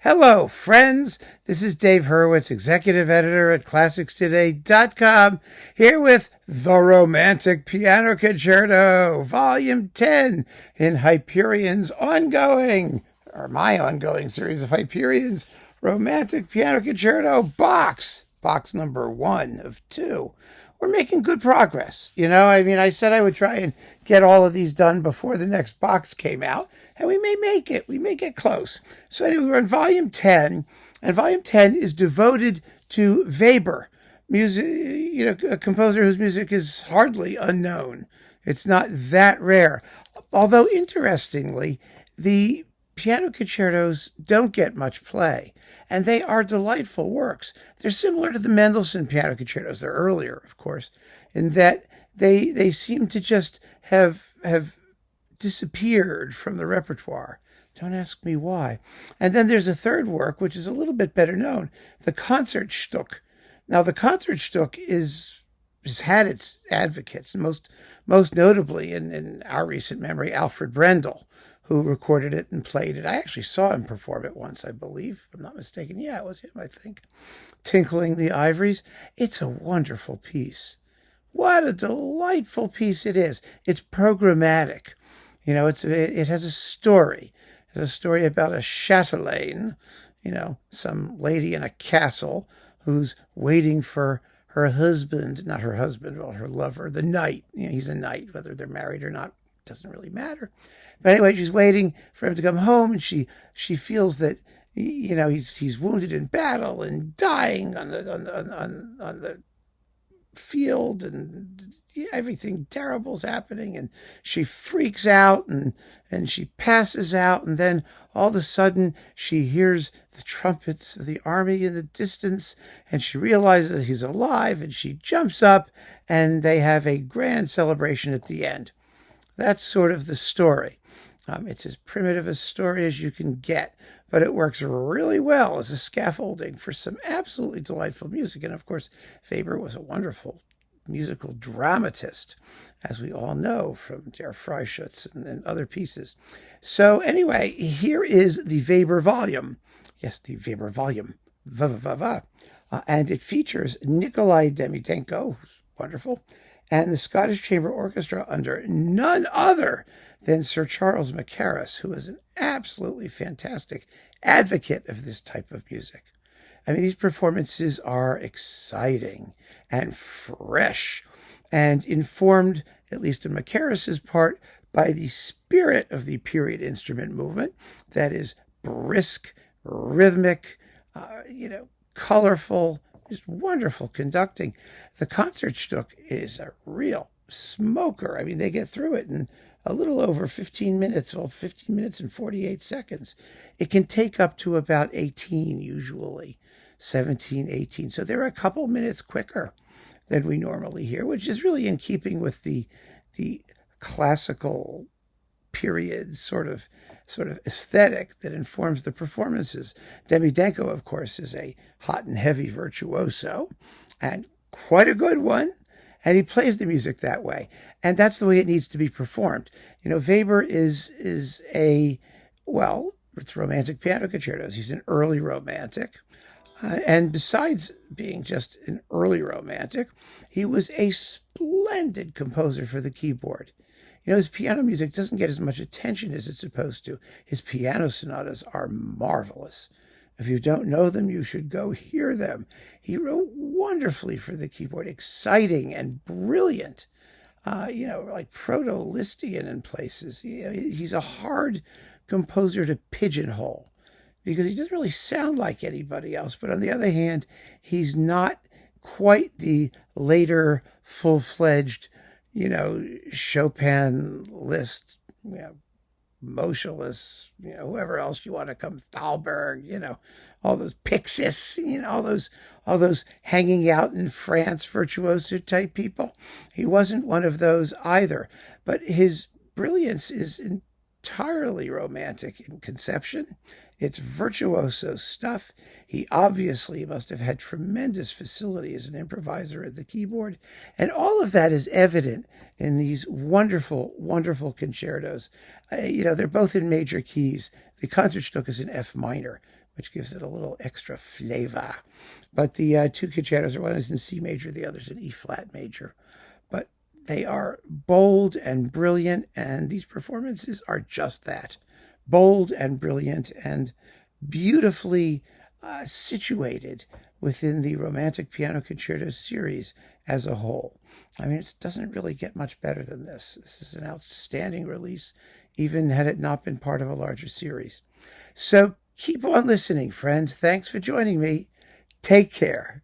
Hello, friends. This is Dave Hurwitz, executive editor at ClassicsToday.com, here with The Romantic Piano Concerto, Volume 10, in Hyperion's my ongoing series of Hyperion's Romantic Piano Concerto box number 1 of 2. We're making good progress. I said I would try and get all of these done before the next box came out, and we may make it. We may get close. So anyway, we're on Volume 10, and Volume 10 is devoted to Weber, music, a composer whose music is hardly unknown. It's not that rare. Although, interestingly, the piano concertos don't get much play, and they are delightful works. They're similar to the Mendelssohn piano concertos. They're earlier, of course, in that they seem to just have disappeared from the repertoire. Don't ask me why. And then there's a third work, which is a little bit better known, the Konzertstūck. Now, the Konzertstūck has had its advocates, most notably in our recent memory, Alfred Brendel, who recorded it and played it. I actually saw him perform it once, I believe, if I'm not mistaken. Yeah, it was him, I think. Tinkling the Ivories. It's a wonderful piece. What a delightful piece it is. It's programmatic. It has a story. It has a story about a chatelaine, some lady in a castle who's waiting for her husband, not her husband, well, her lover, the knight. He's a knight, whether they're married or not doesn't really matter. But anyway, she's waiting for him to come home, and she feels that he's wounded in battle and dying on the field, and everything terrible's happening, and she freaks out and she passes out, and then all of a sudden she hears the trumpets of the army in the distance, and she realizes he's alive, and she jumps up, and they have a grand celebration at the end. That's sort of the story. It's as primitive a story as you can get, but it works really well as a scaffolding for some absolutely delightful music. And of course, Weber was a wonderful musical dramatist, as we all know from Der Freischütz and other pieces. So anyway, here is the Weber volume. Yes, the Weber volume. And it features Nikolai Demidenko, who's wonderful, and the Scottish Chamber Orchestra under none other than Sir Charles Mackerras, who is an absolutely fantastic advocate of this type of music. These performances are exciting and fresh and informed, at least in Mackerras's part, by the spirit of the period instrument movement that is brisk, rhythmic, colorful, just wonderful conducting. The Konzertstūck is a real smoker. They get through it in a little over 15 minutes, 15 minutes and 48 seconds. It can take up to about 18 usually, 17, 18. So they're a couple minutes quicker than we normally hear, which is really in keeping with the classical period sort of aesthetic that informs the performances. Demidenko, of course, is a hot and heavy virtuoso, and quite a good one. And he plays the music that way. And that's the way it needs to be performed. Weber is it's romantic piano concertos. He's an early romantic. And besides being just an early romantic, he was a splendid composer for the keyboard. His piano music doesn't get as much attention as it's supposed to. His piano sonatas are marvelous. If you don't know them, you should go hear them. He wrote wonderfully for the keyboard, exciting and brilliant, like proto-Lisztian in places. He's a hard composer to pigeonhole because he doesn't really sound like anybody else. But on the other hand, he's not quite the later full-fledged, Chopin, Liszt, Moscheles, whoever else you want to come, Thalberg, all those Pixis, all those hanging out in France virtuoso type people. He wasn't one of those either, but his brilliance is entirely romantic in conception, It's virtuoso stuff. He obviously must have had tremendous facility as an improviser at the keyboard. And all of that is evident in these wonderful, wonderful concertos. They're both in major keys. The Konzertstūck is in F minor, which gives it a little extra flavor. But the two concertos, one is in C major, the other's in E flat major. But they are bold and brilliant, and these performances are just that. Bold and brilliant and beautifully situated within the Romantic Piano Concerto series as a whole. I mean, it doesn't really get much better than this. This is an outstanding release, even had it not been part of a larger series. So keep on listening, friends. Thanks for joining me. Take care.